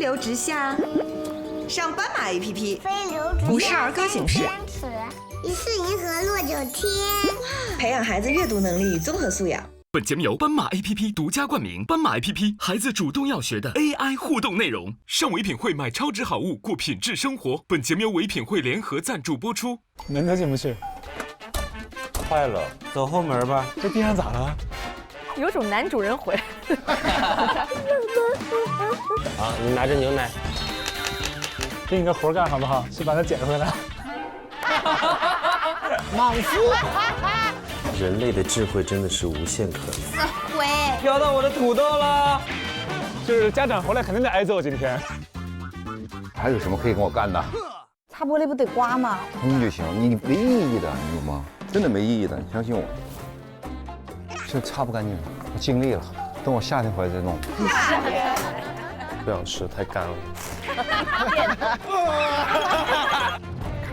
流直下。上斑马 APP， 飞流直下，不是儿歌形式，疑似银河落九天，培养孩子阅读能力与综合素养。本节目由斑马 APP 独家冠名，斑马 APP 孩子主动要学的 AI 互动内容。上唯品会买超值好物，过品质生活。本节目由唯品会联合赞助播出。门都进不去，坏了，走后门吧。这地上咋了？有种男主人回来。好，你拿着牛奶。给你个活干好不好？去把它捡回来。莽夫，人类的智慧真的是无限可能。鬼，飘到我的土豆了。就是家长回来肯定得挨揍今天。还有什么可以跟我干的？擦玻璃不得刮吗？冲就行，你没意义的，你懂吗？真的没意义的，你相信我。这擦不干净，我尽力了，等我夏天回来再弄。不想吃，太干了。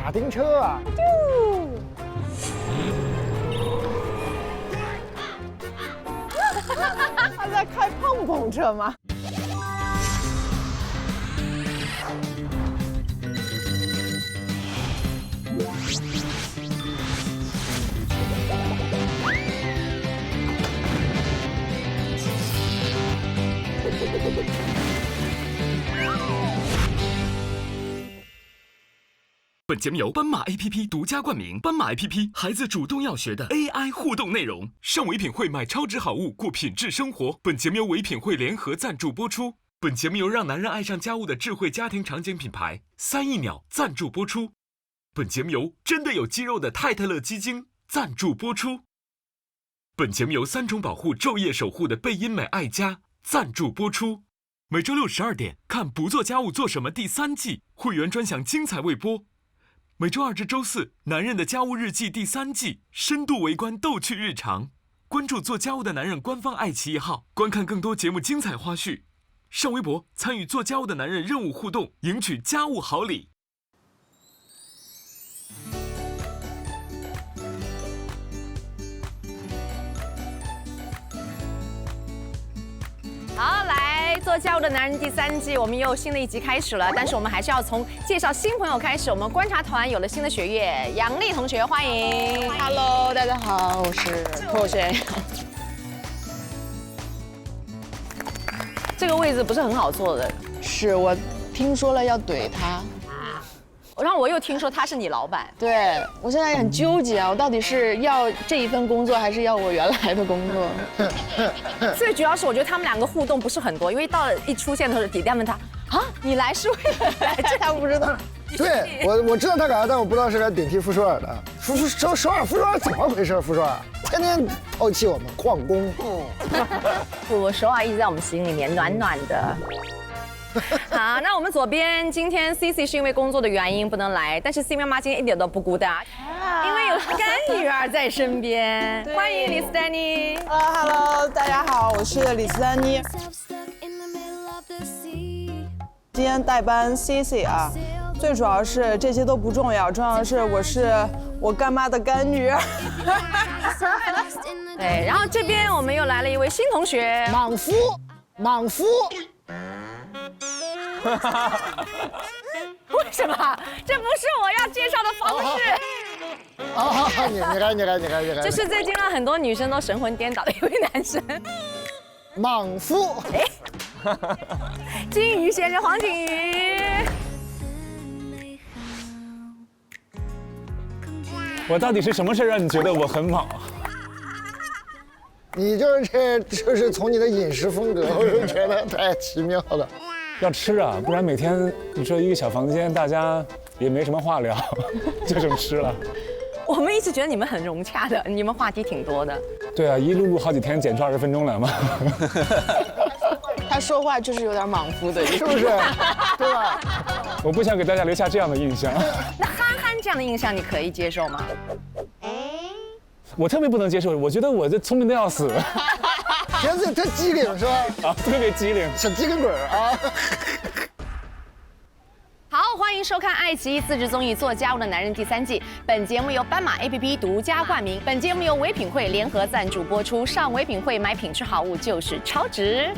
卡丁车啊！他在开碰碰车吗？本节目由斑马 APP 独家冠名，斑马 APP 孩子主动要学的 AI 互动内容。上唯品会买超值好物，过品质生活。本节目由唯品会联合赞助播出。本节目由让男人爱上家务的智慧家庭场景品牌3亿鸟赞助播出。本节目由真的有肌肉的泰特乐基金赞助播出。本节目由3重保护昼夜守护的贝因美爱家赞助播出。每周6 12点看《不做家务做什么》第3季会员专享精彩未播。每周2至周4，《男人的家务日记》第3季深度围观逗趣日常。关注做家务的男人官方爱奇艺号，观看更多节目精彩花絮。上微博参与做家务的男人任务互动，赢取家务好礼。好，来做家务的男人第3季，我们又新的一集开始了。但是我们还是要从介绍新朋友开始。我们观察团有了新的学员，杨丽同学，欢迎。Hello， 大家好，我是寇璇。这个位置不是很好坐的，是我听说了要怼他。然后我又听说他是你老板。对，我现在很纠结啊，我到底是要这一份工作，还是要我原来的工作？最主要是我觉得他们两个互动不是很多，因为到了一出现的时候，底下问他啊，你来是为了来？这他不知道。对我知道他干啥，但我不知道是来顶替傅首尔的。傅首尔怎么回事？傅首尔天天抛弃我们旷工。不，首尔一直在我们心里面暖暖的。好，那我们左边今天 CC 是因为工作的原因不能来，但是 C 妈妈今天一点都不孤单，因为有干女儿在身边。欢迎李斯丹妮。Hello， 大家好，我是李斯丹妮。今天代班 CC 啊，最主要是这些都不重要，重要的是我是我干妈的干女儿。对，然后这边我们又来了一位新同学，莽夫。为什么？这不是我要介绍的方式。你看，这是最近让很多女生都神魂颠倒的一位男生，莽夫。金鱼先生黄景瑜。我到底是什么事让你觉得我很莽？你就是从你的饮食风格，我就觉得太奇妙了。要吃啊，不然每天你说一个小房间，大家也没什么话聊，就这么吃了。我们一直觉得你们很融洽的，你们话题挺多的。对啊，一录好几天，剪出20分钟来嘛。他说话就是有点莽夫的，是不是？对吧？我不想给大家留下这样的印象。那憨憨这样的印象你可以接受吗？我特别不能接受，我觉得我这聪明的要死。觉得他机灵是吧？啊，特别机灵，小机灵鬼啊！好，欢迎收看爱奇艺自制综艺《做家务的男人》第3季。本节目由斑马 APP 独家冠名，本节目由唯品会联合赞助播出。上唯品会买品质好物就是超值。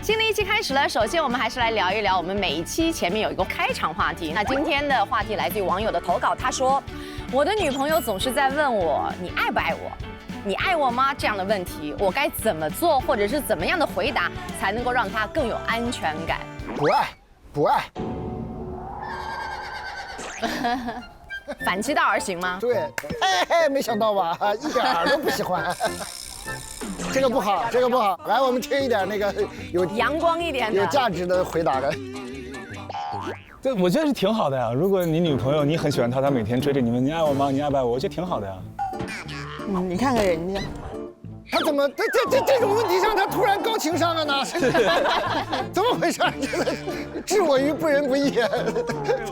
新的一期开始了，首先我们还是来聊一聊我们每一期前面有一个开场话题。那今天的话题来自于网友的投稿，他说：“我的女朋友总是在问我，你爱不爱我？你爱我吗？这样的问题，我该怎么做，或者是怎么样的回答，才能够让她更有安全感？”不爱，不爱。反其道而行吗？对，哎，没想到吧？一点儿都不喜欢。这个不好，这个不好。来，我们听一点那个有阳光一点的、有价值的回答的。对，我觉得是挺好的呀。如果你女朋友你很喜欢她，她每天追着你问你爱我吗？你爱不爱我？我觉得挺好的呀。你看看人家，他怎么这种问题上他突然高情商了呢？怎么回事？置我于不仁不义，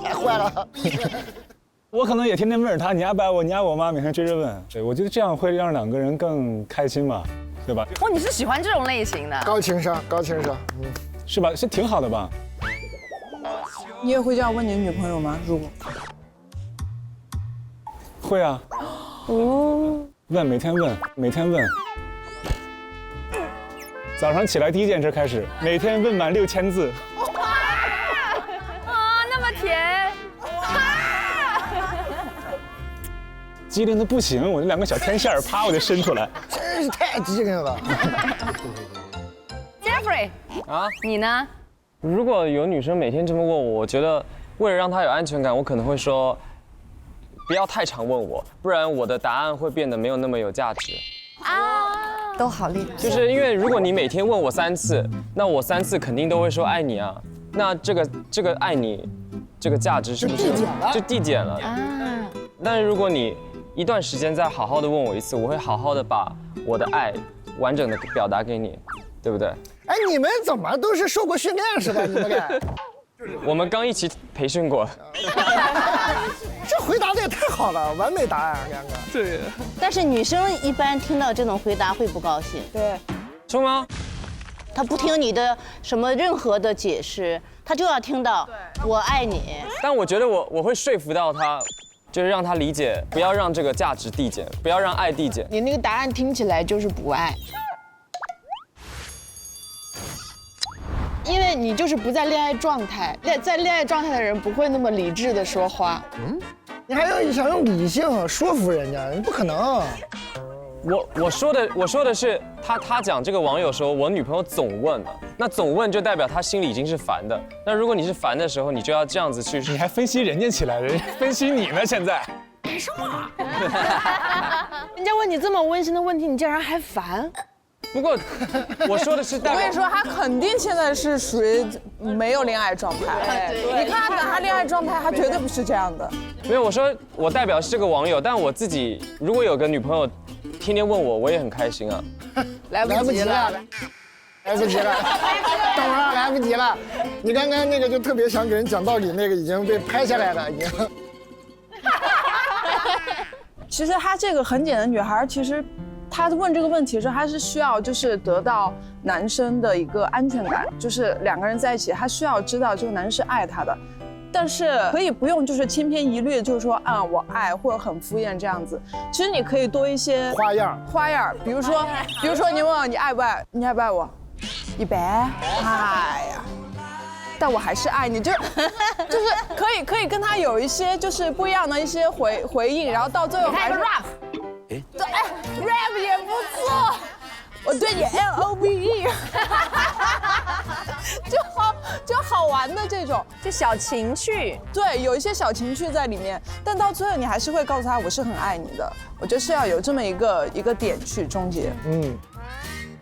太坏了。我可能也天天问着她，你爱不爱我？你爱我吗？每天追着问。对，我觉得这样会让两个人更开心嘛，对吧？哦，你是喜欢这种类型的？高情商，高情商，是吧？是挺好的吧？你也会这样问你女朋友吗？如果会啊。哦。问，每天问，每天问。早上起来第一件事开始，每天问满6000字。哇！啊，那么甜。机灵的不行，我这2个小天线儿，啪我就伸出来。真是太机灵了。Jeffrey 啊，你呢？如果有女生每天这么问我，我觉得为了让她有安全感，我可能会说，不要太常问我，不然我的答案会变得没有那么有价值。啊，都好厉害。就是因为如果你每天问我3次，那我3次肯定都会说爱你啊，那这个爱你，这个价值是不是就递减了？啊。但是如果你一段时间再好好的问我一次，我会好好的把我的爱完整的表达给你，对不对？哎，你们怎么都是受过训练是吧？你们俩？我们刚一起培训过。这回答的也太好了，完美答案，2个。对。但是女生一般听到这种回答会不高兴。对。是吗？她不听你的什么任何的解释，她就要听到我爱你。但我觉得我会说服到她。就是让他理解，不要让这个价值递减，不要让爱递减。你那个答案听起来就是不爱，因为你就是不在恋爱状态，在恋爱状态的人不会那么理智的说话。你还要想用理性说服人家，不可能。我说的是他讲这个网友说，我女朋友总问了，那总问就代表他心里已经是烦的。那如果你是烦的时候，你就要这样子去。你还分析人家起来，人家分析你呢？现在。凭什么？人家问你这么温馨的问题，你竟然还烦？不过我说的是代表。我跟你说，他肯定现在是属于没有恋爱状态。你看他等他恋爱状态，他绝对不是这样的。没有，我说我代表是这个网友，但我自己如果有个女朋友。天天问我，我也很开心啊。来不及了，来不及了，等会儿来不及了。你刚刚那个就特别想给人讲道理，那个已经被拍下来了，已经。其实她这个很简单，女孩其实她问这个问题的时候，她是需要就是得到男生的一个安全感，就是2个人在一起，她需要知道这个男生是爱她的。但是可以不用就是千篇一律，就是说我爱或者很敷衍这样子。其实你可以多一些花样，比如说你问我你爱不爱，你爱不爱我？100，爱呀，但我还是爱你，就是可以跟他有一些就是不一样的一些回应，然后到最后还是 rap， 对，rap 也不错。我对你 LOVE， 就好玩的这种，就小情绪，对，有一些小情绪在里面，但到最后你还是会告诉他我是很爱你的。我觉得是要有这么一个点去终结。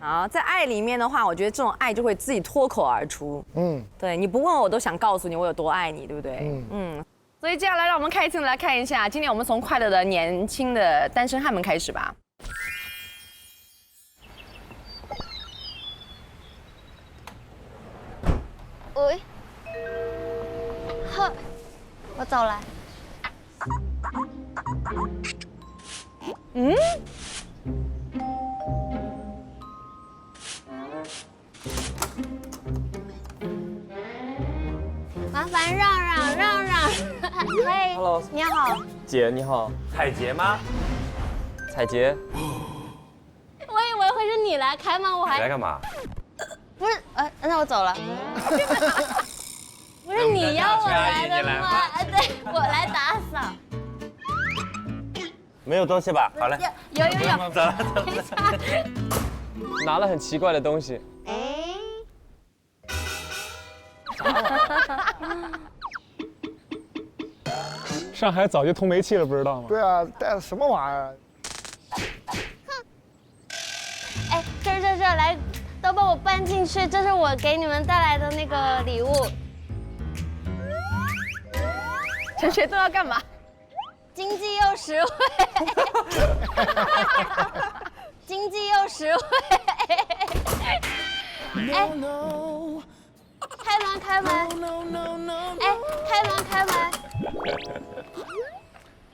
好，在爱里面的话，我觉得这种爱就会自己脱口而出。对，你不问我都想告诉你我有多爱你，对不对？所以接下来让我们开心的来看一下，今天我们从快乐的年轻的单身汉们开始吧。喂，呵，我走了。麻烦让。嘿 ，Hello， 你好。姐你好。彩杰吗？彩杰。我以为会是你来开吗？我还来干嘛？不是，那我走了。不是你要我来的吗？对，我来打扫。没有东西吧？好嘞，有，走了。拿了很奇怪的东西。上海早就通煤气了，不知道吗？对啊，带的什么玩意儿？哎，这，来，都帮我搬进去，这是我给你们带来的那个礼物。陈学冬要干嘛？经济又实惠，经济又实惠。哎，开门！哎，开门！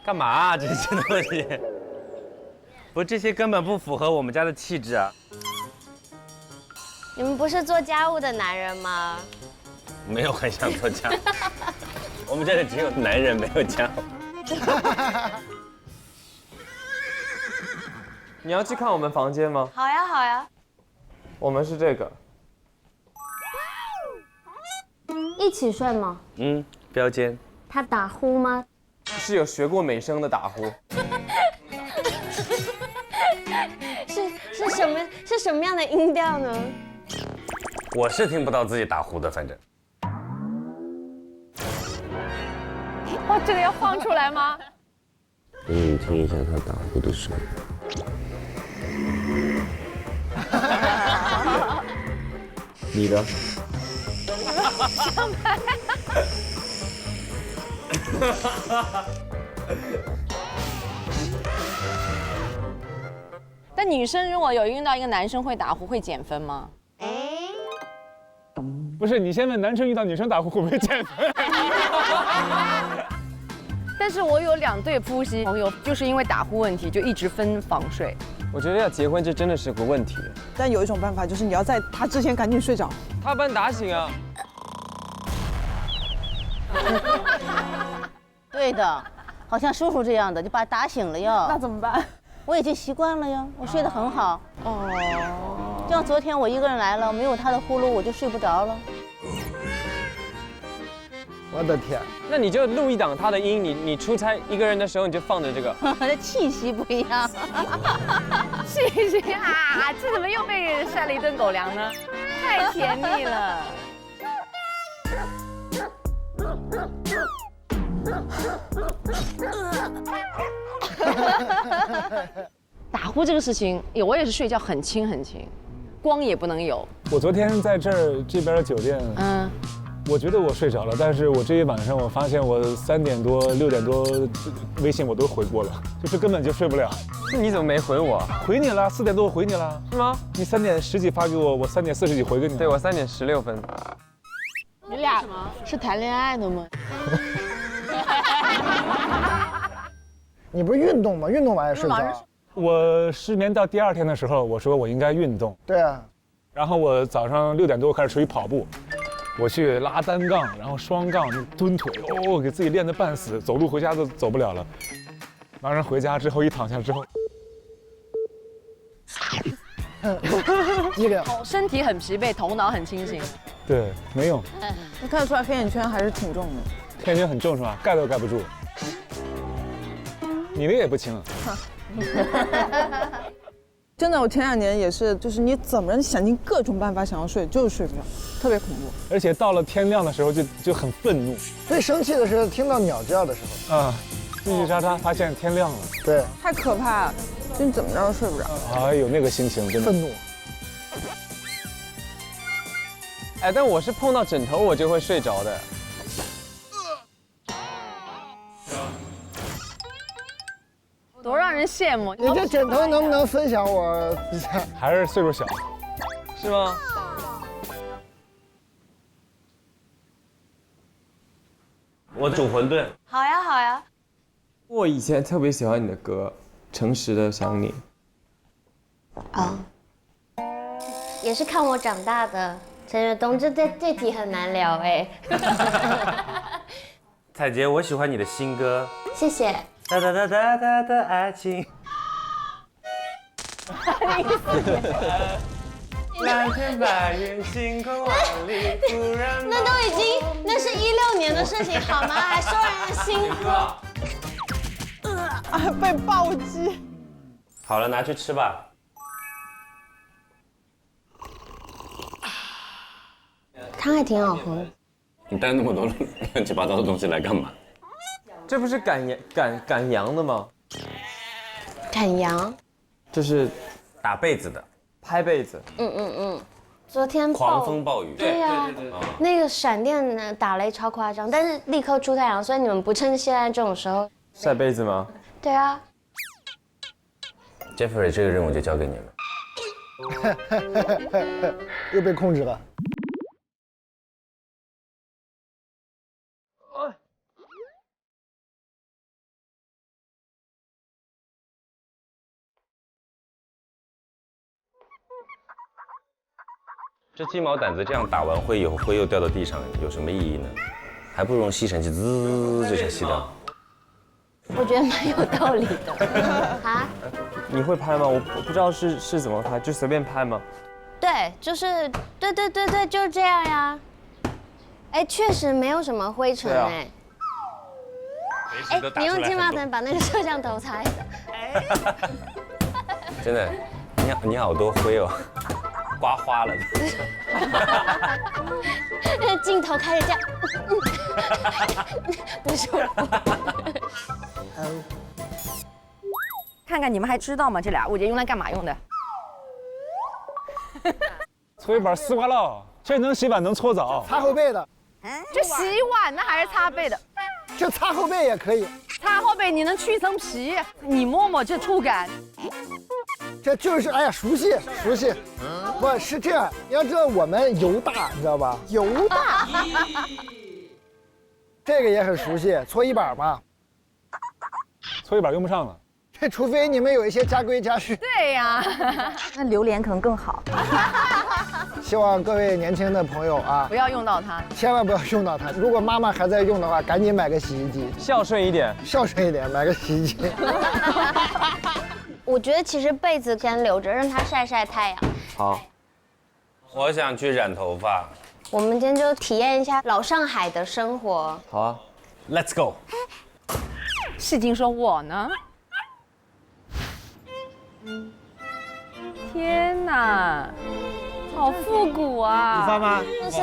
干嘛啊？这些东西，不，这些根本不符合我们家的气质啊。你们不是做家务的男人吗？没有很想做家务，我们这里只有男人没有家务。你要去看我们房间吗？好呀。我们是这个。一起睡吗？标间。他打呼吗？是有学过美声的打呼。是什么样的音调呢？我是听不到自己打呼的，反正。哇，这个要放出来吗？给你们听一下他打呼的声音。你的。但女生如果有遇到一个男生会打呼，会减分吗？不是，你先问男生遇到女生打呼会不会减分？但是我有2对夫妻朋友，就是因为打呼问题就一直分房睡。我觉得要结婚这真的是个问题。但有一种办法就是你要在他之前赶紧睡着，他把你打醒啊。对的，好像叔叔这样的就把他打醒了呀。那怎么办？我已经习惯了呀，我睡得很好。就像昨天我一个人来了，没有他的呼噜我就睡不着了。我的天！那你就录一档他的音，你出差一个人的时候你就放着这个。这气息不一样。气息啊！这怎么又被晒了一顿狗粮呢？太甜蜜了。打呼这个事情，我也是睡觉很轻，光也不能有。我昨天在这边的酒店，我觉得我睡着了，但是我这一晚上我发现我3点多、6点多微信我都回过了，就是根本就睡不了。那你怎么没回我？回你了，4点多我回你了，是吗？你3点10几发给我，我3点40几回给你。对，我3点16分。你俩是谈恋爱的吗？你不是运动吗？运动完也睡着。我失眠到第2天的时候，我说我应该运动。对啊。然后我早上6点多开始出去跑步，我去拉单杠，然后双杠蹲腿，给自己练得半死，走路回家都走不了了。晚上回家之后一躺下之后，身体很疲惫，头脑很清醒。对，没用。你看得出来黑眼圈还是挺重的。黑眼圈很重是吧？盖都盖不住。你的也不轻。真的，我前2年也是，就是你怎么想尽各种办法想要睡，就是睡不着，特别恐怖。而且到了天亮的时候就很愤怒。最生气的是听到鸟叫的时候。啊，叽叽喳喳，发现天亮了。对，太可怕了，就你怎么着都睡不着。哎呦，那个心情真的愤怒。哎，但我是碰到枕头我就会睡着的。多让人羡慕！你这枕头能不能分享我一下？还是岁数小，是吗？我煮馄饨。好呀。我以前特别喜欢你的歌，《诚实的想你》。也是看我长大的。陈学冬，这题很难聊哎。彩杰，我喜欢你的新歌。谢谢。哒哒哒哒哒的爱情。蓝天白云，星空万里，突然那都已经，那是16年的事情好吗？还说人家新歌。被暴击。好了，拿去吃吧。汤还挺好喝的。你带那么多乱七八糟的东西来干嘛？这不是赶羊的吗？赶羊。就是打被子的，拍被子。昨天狂风暴雨。对呀，那个闪电呢打雷超夸张，但是立刻出太阳，所以你们不趁现在这种时候晒被子吗？对啊。Jeffrey 这个任务就交给你们。又被控制了。这鸡毛掸子这样打完灰以后，灰又掉到地上，有什么意义呢？还不如用吸尘器滋就想吸到。我觉得蛮有道理的。啊？你会拍吗？我不知道是怎么拍，就随便拍吗？对，就是对，就是这样呀。哎，确实没有什么灰尘哎。哎，你用金毛掸把那个摄像头擦一下。真的，你好多灰哦。刮花了，那镜头开始这样，不是我。看看你们还知道吗？这俩物件用来干嘛用的？搓衣板丝瓜烙，这能洗碗能搓澡，擦后背的。这洗碗呢还是擦背的？这擦后背也可以。擦后背你能去一层皮，你摸摸这触感。这就是哎呀，熟悉。不是这样，你要知道我们油大，你知道吧？油大。这个也很熟悉，搓衣板嘛。搓衣板用不上了。这除非你们有一些家规家矩。对呀，那榴莲可能更好。希望各位年轻的朋友啊，不要用到它，千万不要用到它。如果妈妈还在用的话，赶紧买个洗衣机，孝顺一点，买个洗衣机。我觉得其实被子先留着，让它晒晒太阳。好。我想去染头发。我们今天就体验一下老上海的生活。好啊 ，Let's go。世金说：“我呢？天哪，好复古啊！你发吗？是。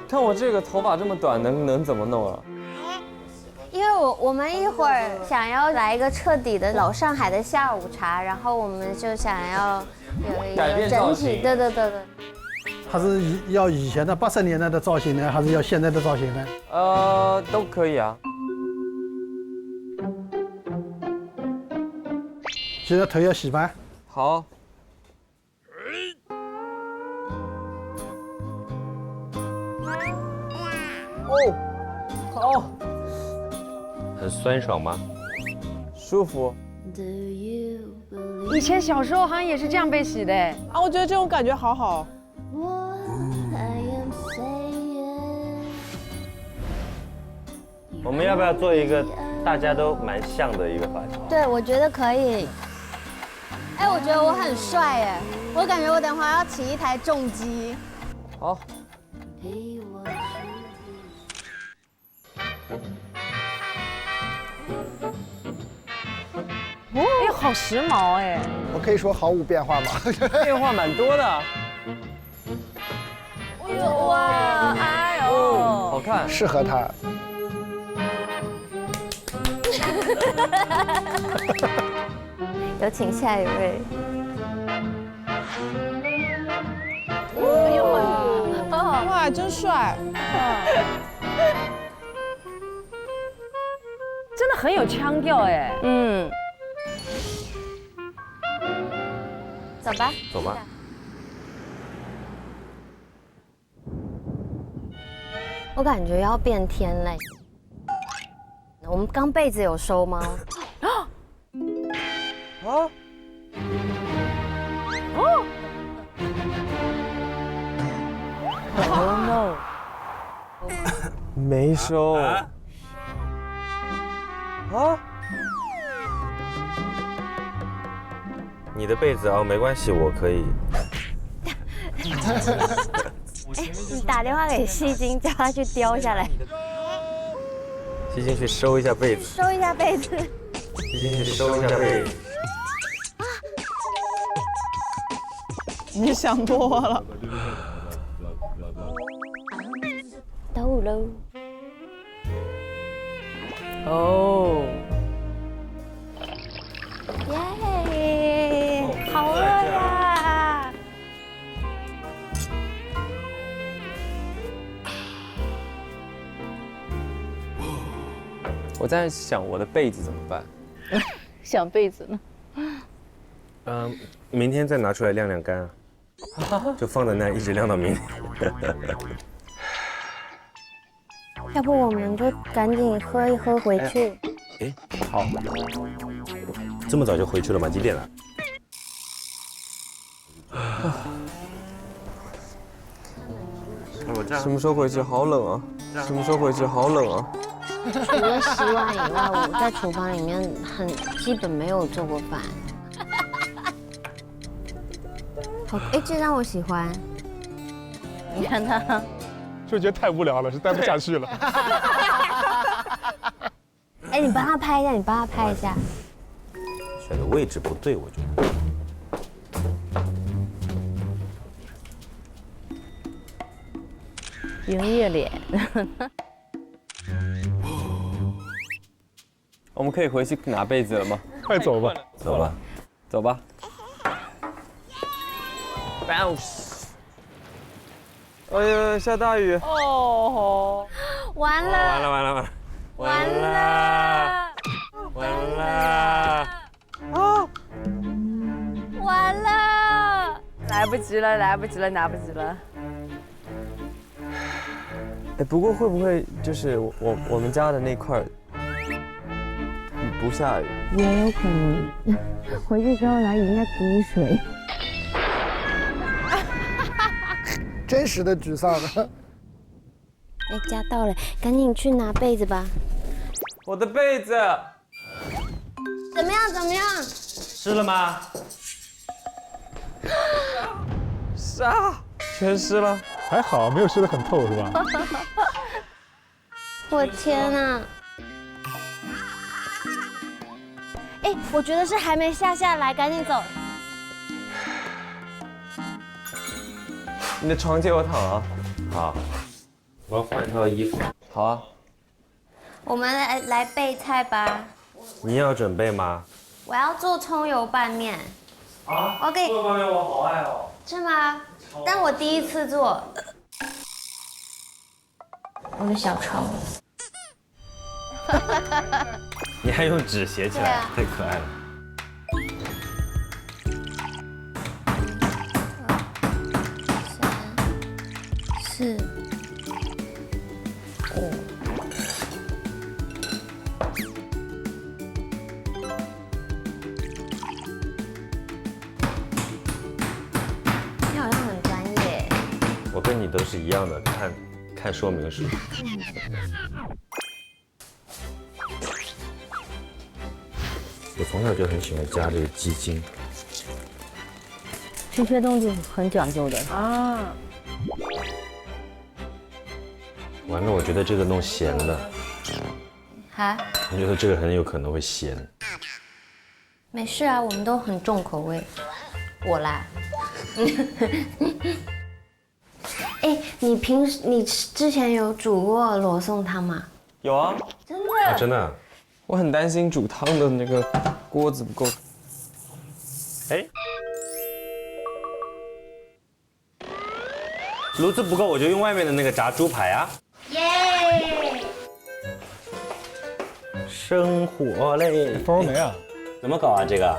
看我这个头发这么短，能怎么弄啊？因为我们一会儿想要来一个彻底的老上海的下午茶，然后我们就想要有一个整体，对。还是要以前的80年代的造型呢，还是要现在的造型呢？都可以啊。现在头要洗吗？好。好。很酸爽吗？舒服。以前小时候好像也是这样被洗的啊，我觉得这种感觉好好。我们要不要做一个大家都蛮像的一个发型？对，我觉得可以。哎，我觉得我很帅哎，我感觉我等会儿要骑一台重机。好。哎，好时髦哎！我可以说毫无变化吗？变化蛮多的。哇，哎呦，好看，适合他。有请下一位。哎呦哇，真帅！真的很有腔调哎。走吧。走吧。我感觉要变天嘞。我们刚被子有收吗？啊？Oh no！ 没收。啊？你的被子哦，没关系，我可以。你打电话给戏精，叫他去叼下来，西西去收一下被子，收一下被子。西西去收一下被子。你想多了。到喽。哦，耶，好饿呀！我在想我的被子怎么办？想被子呢？明天再拿出来晾晾干啊，就放在那一直晾到明天。要不我们就赶紧喝一喝回去。哎，好，这么早就回去了吗？几点了？什么时候回去？好冷啊！什么时候回去？好冷啊！除了洗碗以外，我在厨房里面基本没有做过饭。好，哎，这张我喜欢。你看他，就觉得太无聊了，是待不下去了。哎，你帮他拍一下，你帮他拍一下。选的位置不对，我觉得。营业脸。我们可以回去拿被子了吗？快走吧，走吧，走吧。Bounce！ 哎呀，下大雨！哦，完了！完了！完了！完了！完了！啊！完了！来不及了，来不及了，来不及了。哎，不过会不会就是我们家的那块不下雨？也有可能，回去之后来人家补水。真实的沮丧了。哎，家到了，赶紧去拿被子吧。我的被子怎么样？怎么样？湿了吗？啊，全湿了。还好没有湿得很透，是吧？我天哪！哎，我觉得是还没下来，赶紧走。你的床借我躺啊。好，我要换一套衣服。好啊。我们来备菜吧。你要准备吗？我要做葱油拌面。啊？我给。这个拌面我好爱哦。是吗？但我第一次做。我的小抄。你还用纸写起来，啊、太可爱了。2、3、4、5。你好像很专业。我跟你都是一样的，看说明书。我从小就很喜欢加这个鸡精。这些东西很讲究的啊。完了，我觉得这个弄咸的。哈？我觉得这个很有可能会咸。没事啊，我们都很重口味。我啦。哎，你之前有煮过罗宋汤吗？有啊。真的？啊，真的。我很担心煮汤的那个锅子不够。哎，炉子不够，我就用外面的那个炸猪排啊。耶！生火嘞！蜂窝煤啊？怎么搞啊？这个？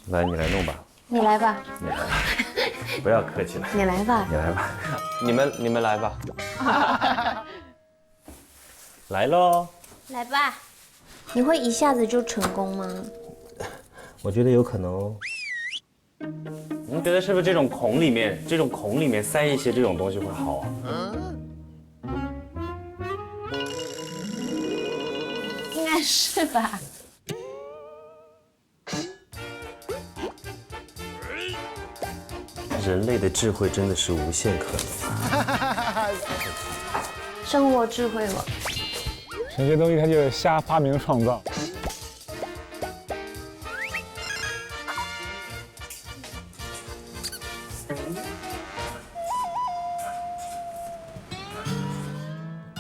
来，你来弄吧。你来吧。你来吧。不要客气了。你来吧。你来吧。你们来吧。来喽！来吧，你会一下子就成功吗？我觉得有可能哦。你觉得是不是这种孔里面塞一些这种东西会好啊？应该是吧。人类的智慧真的是无限可能。生活智慧吧。有些东西它就是瞎发明创造。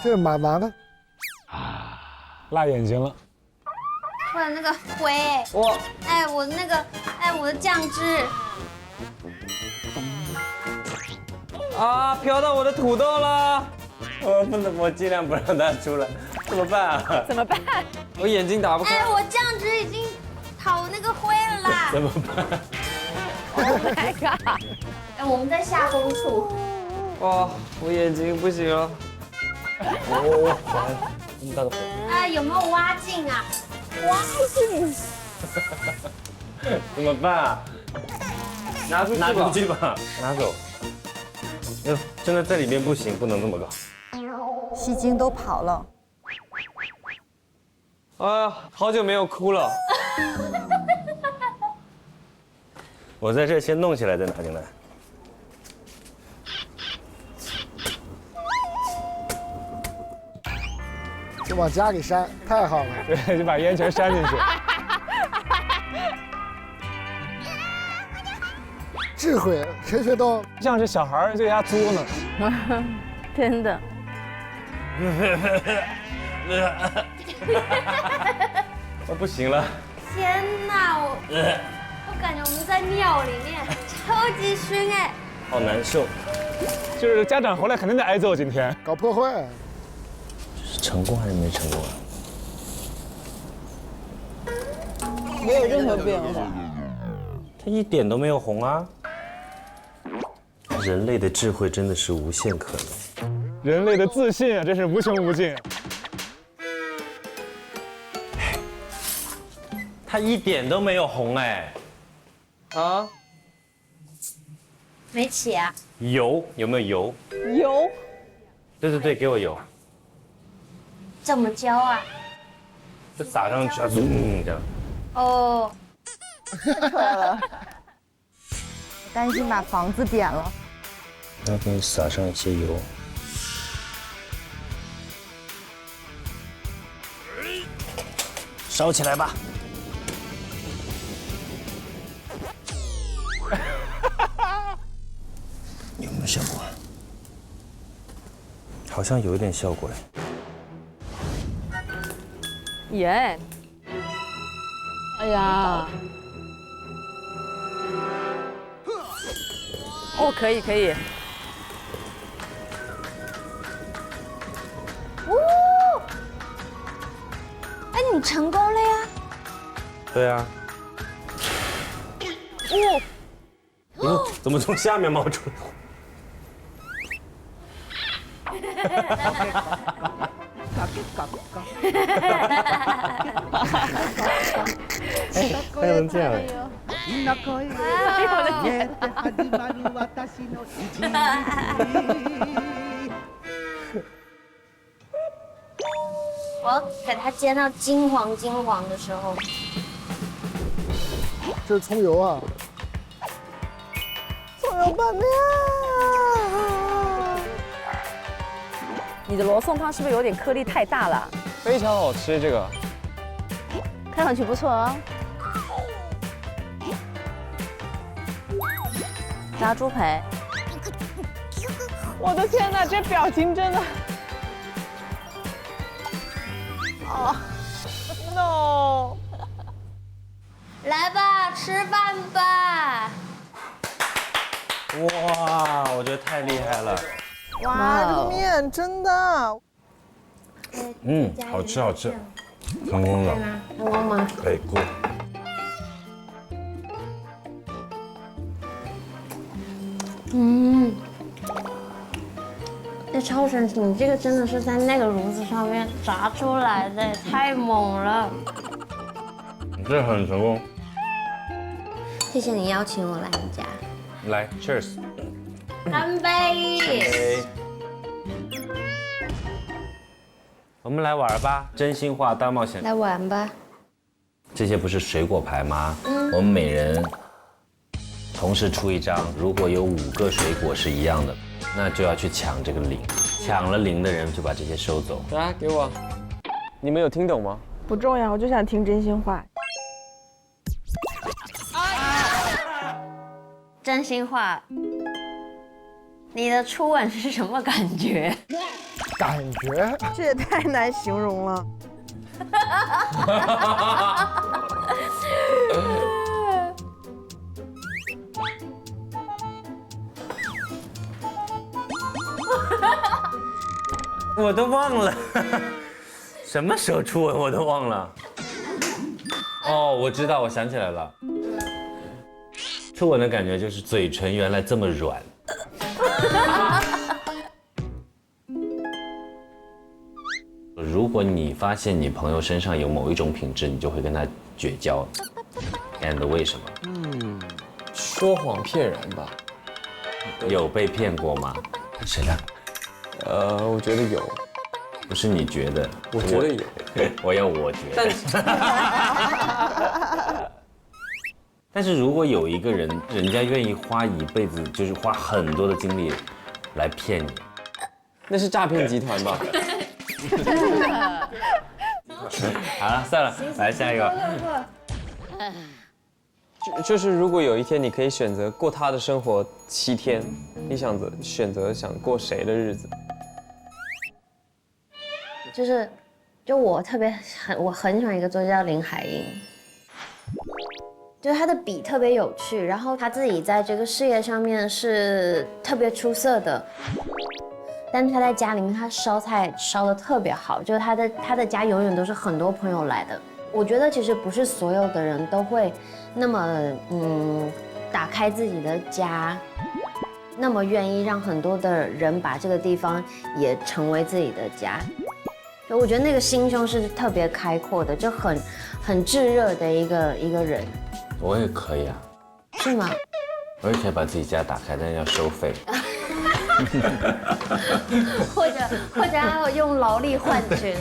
这是麻的，辣眼睛了。我的那个灰，我我的酱汁。啊！飘到我的土豆了！我不能，我尽量不让它出来，怎么办啊？怎么办？我眼睛打不开。哎，我酱汁已经讨那个灰了啦。怎么办 ？Oh my god！ 哎，我们在下风处。哇，我眼睛不行了。哦，这么大的火！哎，有没有挖镜啊？挖镜。怎么办啊？拿出去吧，拿走。真的在里面不行，不能这么搞。吸睛都跑了。啊，好久没有哭了。我在这先弄起来，再拿进来。就往家里扇，太好了。对，就把烟全扇进去。智慧，谁学都像是小孩在家作呢。真的。我不行了。天哪，我感觉我们在庙里面，超级熏哎。好难受。就是家长回来肯定得挨揍，今天搞破坏。是成功还是没成功啊？没有任何变化。它一点都没有红啊！人类的智慧真的是无限可能。人类的自信啊，真是无穷无尽。它一点都没有红哎！啊？没起啊？油有没有油？油。对对对，给我油。怎么浇啊？就撒上去，这样。哦。出来了。担心把房子点了。要给你撒上一些油。烧起来吧。有没有效果？好像有一点效果哎。耶！哎呀！哦，可以可以。哦！哎，你成功了呀！对啊。哦！怎么从下面冒出来？还能这样哎！我给它煎到金黄的时候，这是葱油啊！葱油拌面。你的罗宋汤是不是有点颗粒太大了？非常好吃，这个。看上去不错哦。炸猪排。我的天哪，这表情真的。哦 ，no！ 来吧，吃饭吧。哇，我觉得太厉害了。哇，这个面真的。好吃好吃，成功了。成功吗？可以过。这超神奇！你这个真的是在那个炉子上面炸出来的，太猛了！你这很成功。谢谢你邀请我来你家。来 ，Cheers！ 干杯！我们来玩吧，真心话大冒险。来玩吧。这些不是水果牌吗？我们每人同时出一张，如果有5个水果是一样的，那就要去抢这个0，抢了0的人就把这些收走。来给我，你们有听懂吗？不重要，我就想听真心话。真心话，你的初吻是什么感觉？感觉这也太难形容了。我都忘了，什么时候初吻我都忘了。哦，我知道，我想起来了。初吻的感觉就是嘴唇原来这么软。如果你发现你朋友身上有某一种品质，你就会跟他绝交。And 为什么？说谎骗人吧。有被骗过吗？谁的？我觉得有。不是你觉得？我觉得有。我要我觉得。但是如果有一个人，人家愿意花一辈子，就是花很多的精力来骗你，那是诈骗集团吧？好了，算了，来下一个。就是如果有一天你可以选择过他的生活7天，你选择想过谁的日子？就我很喜欢一个作家叫林海音，就是他的笔特别有趣，然后他自己在这个事业上面是特别出色的，但他在家里面他烧菜烧得特别好，就是他的家永远都是很多朋友来的。我觉得其实不是所有的人都会那么打开自己的家，那么愿意让很多的人把这个地方也成为自己的家。就我觉得那个心胸是特别开阔的，就很炙热的一个人。我也可以啊。是吗？我也可以把自己家打开，但是要收费。或者还有用劳力换取。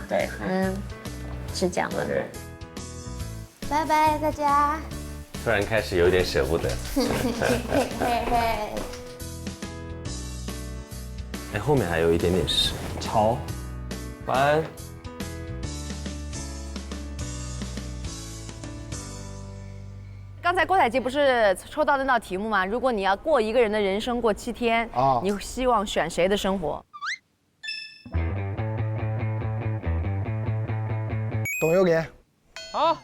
对，是这样的。拜拜大家。突然开始有点舍不得。哎，后面还有一点点事。潮，晚安。刚才郭采洁不是抽到那道题目吗？如果你要过一个人的人生过7天，你希望选谁的生活？董又霖。啊？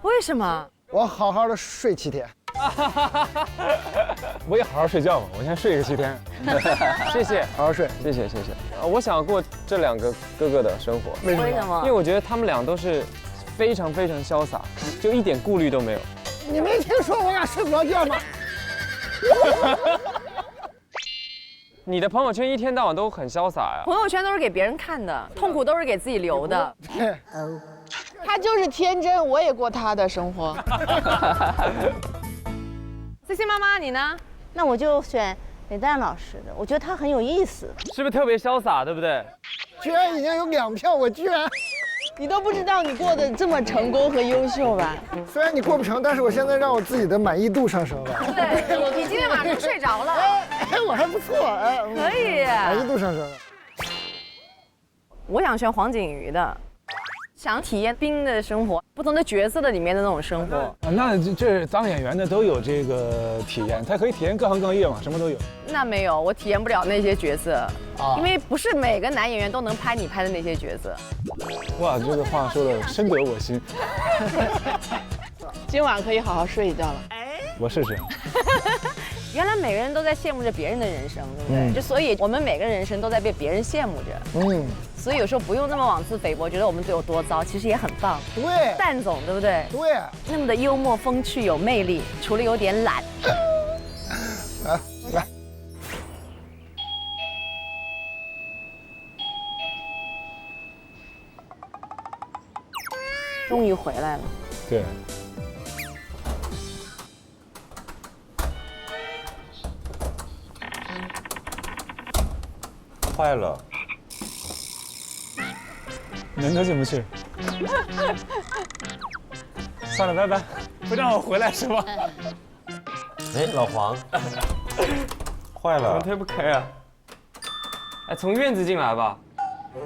为什么？我好好的睡7天。我也好好睡觉嘛，我先睡个7天。谢谢，好好睡，谢谢。我想过这2个哥哥的生活。为什么？因为我觉得他们俩都是非常非常潇洒，就一点顾虑都没有。你没听说我俩睡不着觉吗？你的朋友圈一天到晚都很潇洒呀。朋友圈都是给别人看的，痛苦都是给自己留的。他就是天真，我也过他的生活。CC 妈妈，你呢？那我就选李诞老师的，我觉得他很有意思，是不是特别潇洒，对不对？居然已经有2票，我居然。你都不知道你过得这么成功和优秀吧？虽然你过不成，但是我现在让我自己的满意度上升了。对，你今天晚上睡着了。我还不错，可以。满意度上升了。我想选黄景瑜的，想体验兵的生活，不同的角色的里面的那种生活。那这当演员的都有这个体验，他可以体验各行各业嘛，什么都有。那没有，我体验不了那些角色，因为不是每个男演员都能拍你拍的那些角色。哇，这个话说的深得我心。今晚可以好好睡一觉了。我试试。原来每个人都在羡慕着别人的人生，对不对？就所以我们每个人生都在被别人羡慕着。所以有时候不用那么妄自菲薄，觉得我们有多糟，其实也很棒。对。蛋总，对不对？对。那么的幽默风趣有魅力，除了有点懒。来。终于回来了。对。坏了。人都进不去。算了，拜拜，不让我回来是吧？哎，老黄，坏了，怎么推不开啊？哎，从院子进来吧。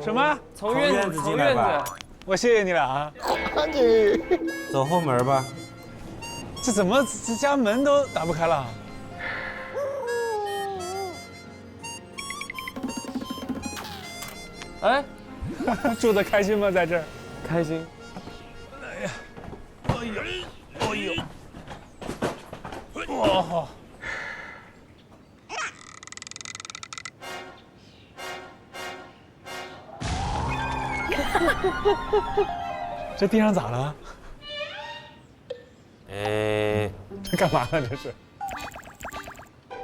什么？从院子进来吧。我谢谢你了啊。走后门吧。这怎么这家门都打不开了？哎，住得开心吗？在这儿？开心。哎呀，哎呦，哎呦，哇！这地上咋了？哎，这干嘛呢？这是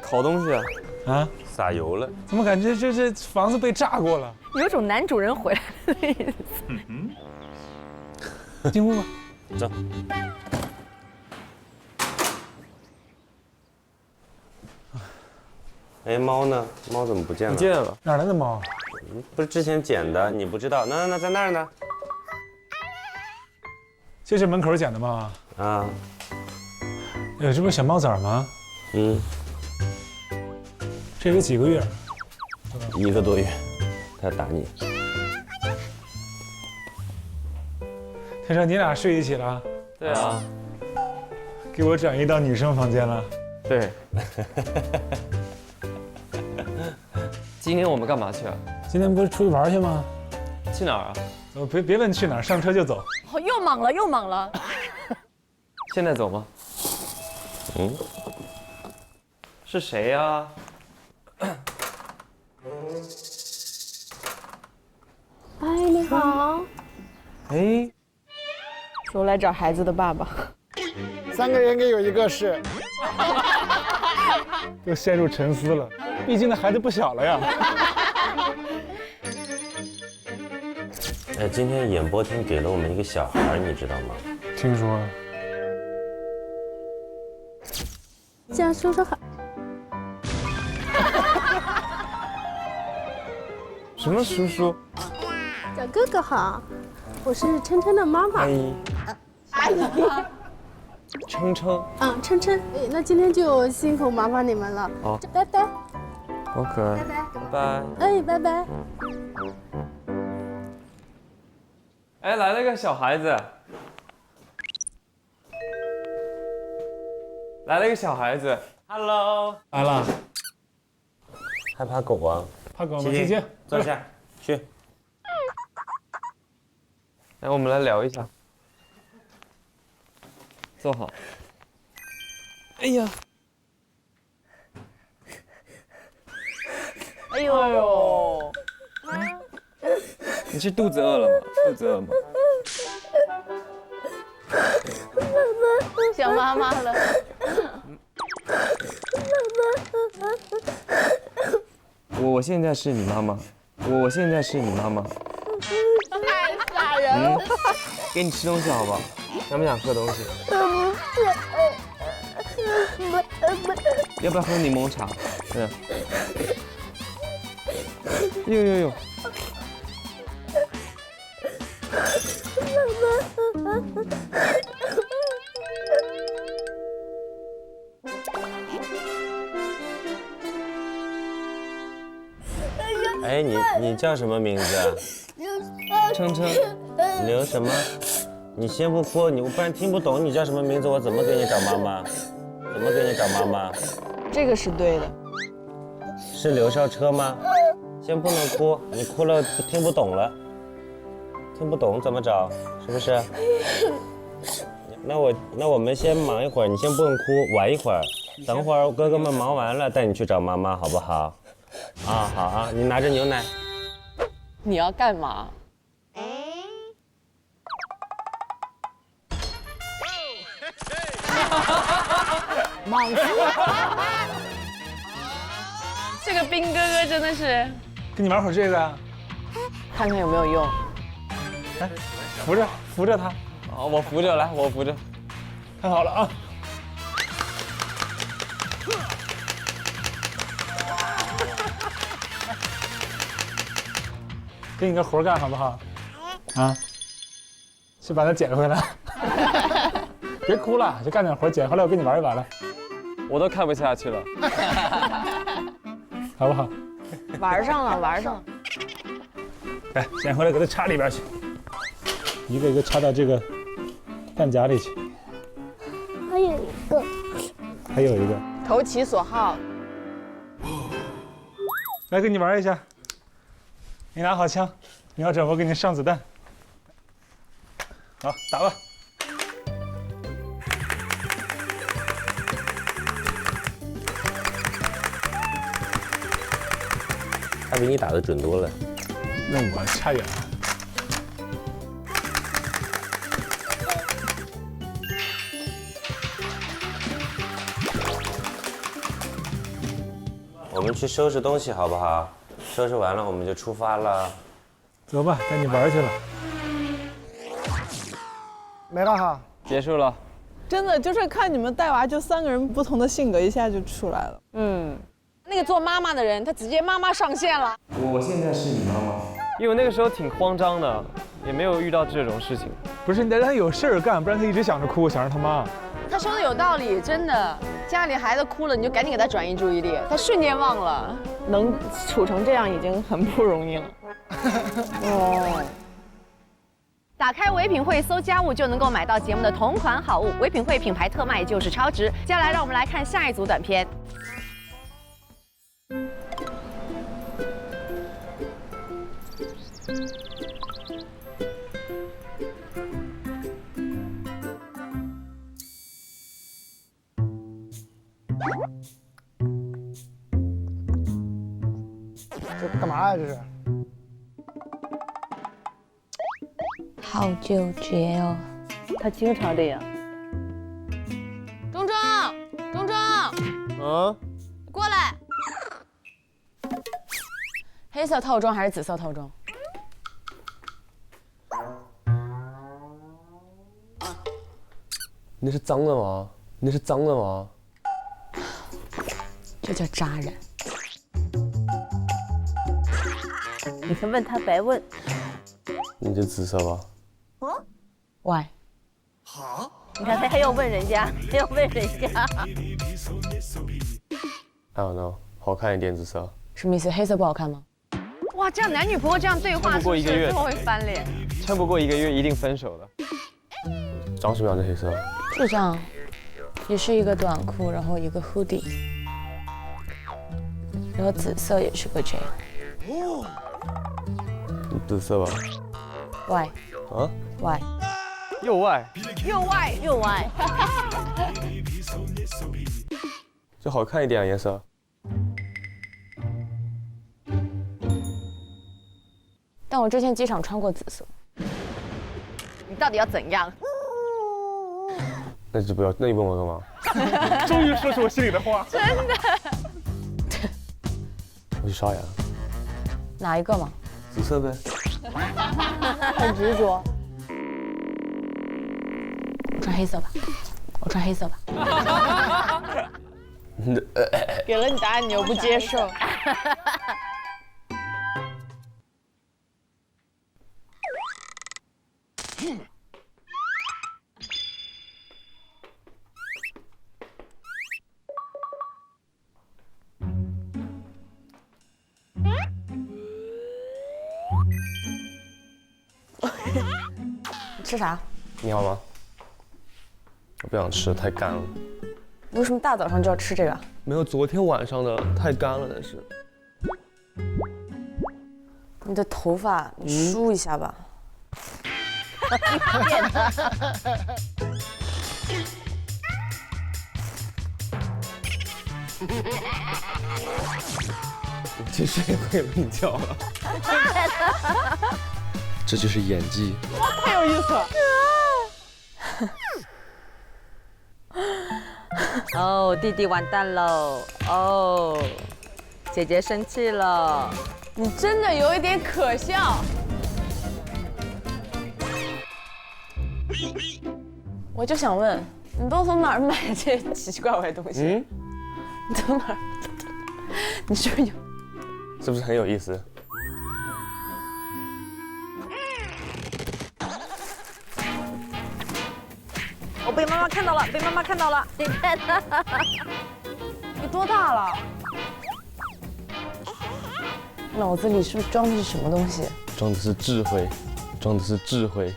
烤东西啊？啊？撒油了？怎么感觉这房子被炸过了？有种男主人回来的意思。进屋吧。走。哎，猫呢？猫怎么不见了？不见了。哪来的猫？不是之前捡的，你不知道？那在那儿呢。这是门口捡的吗？啊。哎，这不是小猫崽吗？嗯。这有几个月？1个多月。它打你。天生你俩睡一起了？对啊。给我转移到女生房间了。对。今天我们干嘛去啊？今天不是出去玩去吗？去哪儿啊？别问去哪儿，上车就走。哦，又忙了，又忙了。现在走吗？嗯。是谁呀？哎，你好。哎，说来找孩子的爸爸。3个人给有一个是。又陷入沉思了，毕竟那孩子不小了呀。哎，今天演播厅给了我们一个小孩，你知道吗？听说了。叫叔叔好。什么叔叔？叫哥哥好。我是琛琛的妈妈。阿姨。阿姨。琛琛。嗯，琛琛。哎，那今天就辛苦麻烦你们了。好。拜拜。好可爱。拜拜。拜。哎，拜拜。哎，来了个小孩子。来了一个小孩子 ，Hello， 来了，害怕狗啊？怕狗吗？姐姐，坐下，去。来，我们来聊一下。坐好。哎呀，哎呦，你是肚子饿了吗？肚子饿吗？想妈妈了。我现在是你妈妈，我现在是你妈妈。太吓人了。给你吃东西好不好？想不想喝东西？要不要喝柠檬茶？嗯。呦呦呦。哎，你叫什么名字？琛琛。刘什么？你先不哭，我不然听不懂你叫什么名字，我怎么给你找妈妈？怎么给你找妈妈？这个是对的。是刘少车吗？先不能哭，你哭了听不懂了，听不懂怎么找？是不是？那我们先忙一会儿，你先不用哭，玩一会儿，等会儿哥哥们忙完了带你去找妈妈，好不好？啊，好啊，你拿着牛奶。你要干嘛？莽夫。这个兵哥哥真的是，跟你玩会儿这个，看看有没有用。来，扶着他。好，我扶着来，我扶着。看好了啊！给你个活干好不好？啊，去把它捡回来。别哭了，就干点活，捡回来我跟你玩一把来。我都看不下去了。好不好？玩上了，玩上了。来，先回来给它插里边去，一个一个插到这个弹夹里去。还有一个，还有一个，投其所好。来跟你玩一下。你拿好枪，瞄准，我给你上子弹。好，打吧。他比你打的准多了。那我差远了。我们去收拾东西好不好？收拾完了我们就出发了。走吧，带你玩去了。没了哈，结束了。真的就是看你们带娃，就3个人不同的性格一下就出来了。那个做妈妈的人，他直接妈妈上线了。我现在是你妈妈。因为那个时候挺慌张的，也没有遇到这种事情。不是，你得让他有事儿干，不然他一直想着哭，想着他妈。他说的有道理，真的，家里孩子哭了，你就赶紧给他转移注意力，他瞬间忘了。能处成这样已经很不容易了。哦。打开唯品会搜家务就能够买到节目的同款好物，唯品会品牌特卖就是超值。接下来让我们来看下一组短片。这干嘛呀？这是？好纠结哦。他经常这样。中中，中中，嗯，过来。黑色套装还是紫色套装？那是脏的吗？那是脏的吗？这叫渣人。你先问他，白问。你就紫色吧。喂。好。你看他还要问人家，还要问人家。I don't know， 好看一点紫色。什么意思？黑色不好看吗？哇，这样男女朋友这样对话，撑不过1个月，最后会翻脸。撑不过1个月一定分手的。长什么样的黑色？就这样，也是一个短裤，然后一个 hoodie， 然后紫色也是个这样。紫色吧。Y。啊 ？Y。又 Y。又 Y 又 Y。就好看一点颜色。但我之前机场穿过紫色。你到底要怎样？那就不要，那你问我干嘛？终于说出我心里的话。真的。我去刷牙。哪一个嘛？紫色呗。很执着。我穿黑色吧。我穿黑色吧。给了你答案，你又不接受。你吃啥？你好吗？我不想吃，太干了。为什么大早上就要吃这个？没有昨天晚上的太干了，但是。你的头发，你梳一下吧。其实也会你叫了。这就是演技。太有意思了。哦，弟弟完蛋喽！哦，姐姐生气了。你真的有一点可笑。我就想问，你都从哪儿买这些奇奇怪怪的东西？你从哪儿？你是不是有？是不是很有意思？我被妈妈看到了，被妈妈看到了。你看他，你多大了？脑子里是不是装的是什么东西？装的是智慧，装的是智慧。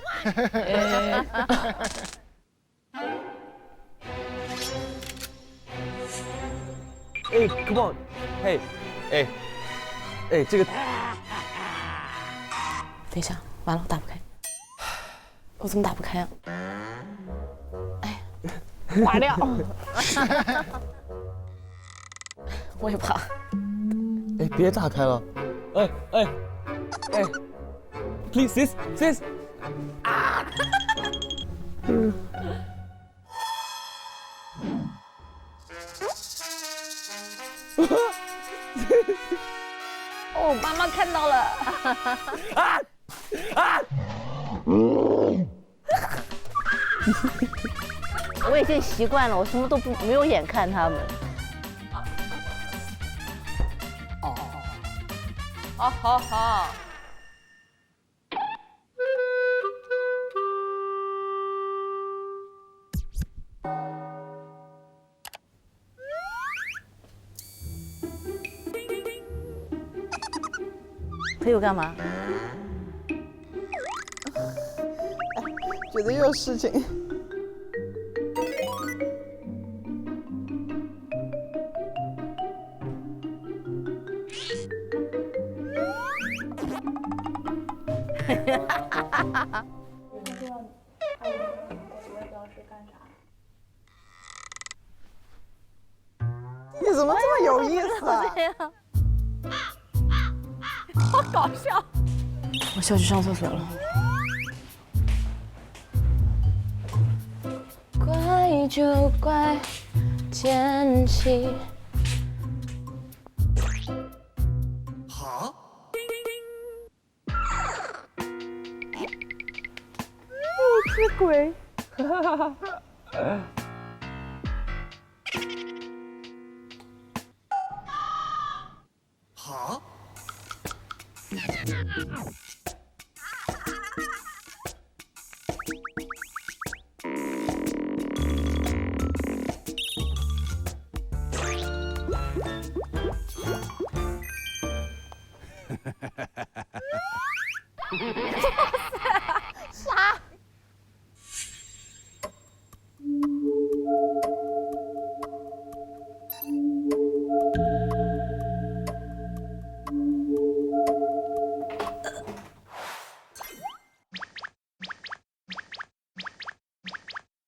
哎 ，Come on， 嘿，哎，这个，等一下，完了，我打不开。我怎么打不开啊？哎，划掉。我也怕。哎，别打开了，哎，please sis，啊，哦，妈妈看到了。我已经习惯了，我什么都没有眼看他们。好。他又干嘛？觉得又有事情。你怎么这么有意思啊？好搞笑。我需要去上厕所了。怪就怪天气。好。这鬼。好。